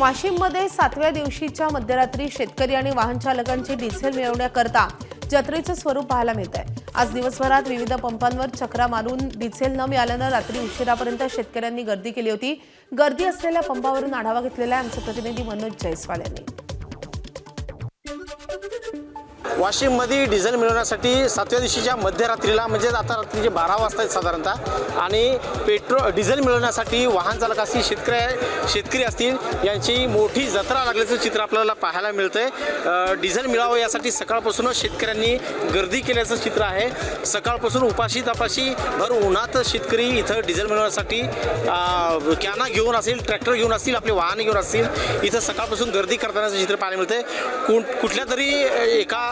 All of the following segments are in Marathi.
वाशिममध्ये 7व्या दिवशीच्या मध्यरात्री शेतकरी आणि वाहन चालकांची डिझेल मिळवण्याकरता जत्रेचं स्वरूप पाहायला मिळतंय। आज दिवसभरात विविध पंपांवर चक्रा मारून डिझेल न मिळाल्यानं रात्री उशिरापर्यंत शेतकऱ्यांनी गर्दी केली होती। गर्दी असलेल्या पंपावरून आढावा घेतलेला आमचे प्रतिनिधी मनोज जयस्वाल यांनी। वाशिममध्ये डिझेल मिळवण्यासाठी 7व्या दिवशीच्या मध्यरात्रीला म्हणजे आता रात्रीचे 12 वाजता आहेत साधारणतः आणि डिझेल मिळवण्यासाठी वाहन चालक असतील शेतकरी असतील यांची मोठी जत्रा लागल्याचं चित्र आपल्याला पाहायला मिळतंय। डिझेल मिळावं यासाठी सकाळपासूनच शेतकऱ्यांनी गर्दी केल्याचं चित्र आहे। सकाळपासून उपाशी तापाशी भर उन्हात शेतकरी इथं डिझेल मिळवण्यासाठी कॅना घेऊन असतील, ट्रॅक्टर घेऊन असतील, आपले वाहन घेऊन असतील, इथं सकाळपासून गर्दी करतानाचं चित्र पाहायला मिळतंय। कुठल्या तरी एका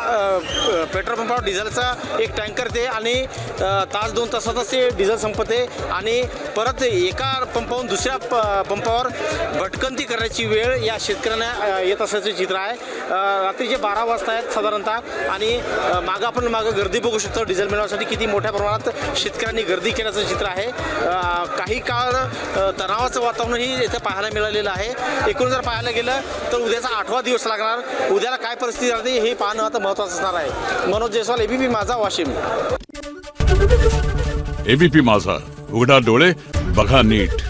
पेट्रोल पंपावर डिझेलचा एक टँकर ते आणि तास 2 तासातच ते डिझेल संपते आणि परत एका पंपावरून दुसऱ्या पंपावर भटकंती करण्याची वेळ या शेतकऱ्यांना येत असल्याचं चित्र आहे। रात्रीचे 12 वाजता आहेत साधारणतः आणि मागं गर्दी बघू शकतो। डिझेल मिळवण्यासाठी किती मोठ्या प्रमाणात शेतकऱ्यांनी गर्दी केल्याचं चित्र आहे। काही काळ तणावाचं वातावरणही इथं पाहायला मिळालेलं आहे। एकूण जर पाहायला गेलं तर उद्याचा 8वा दिवस लागणार। उद्याला काय परिस्थिती राहते हे पाहणं आता महत्त्वाचं असणार आहे। मनोज जयस्वाल, एबीपी माझा, वाशिम। एबीपी माझा, उघडा डोळे बघा नीट।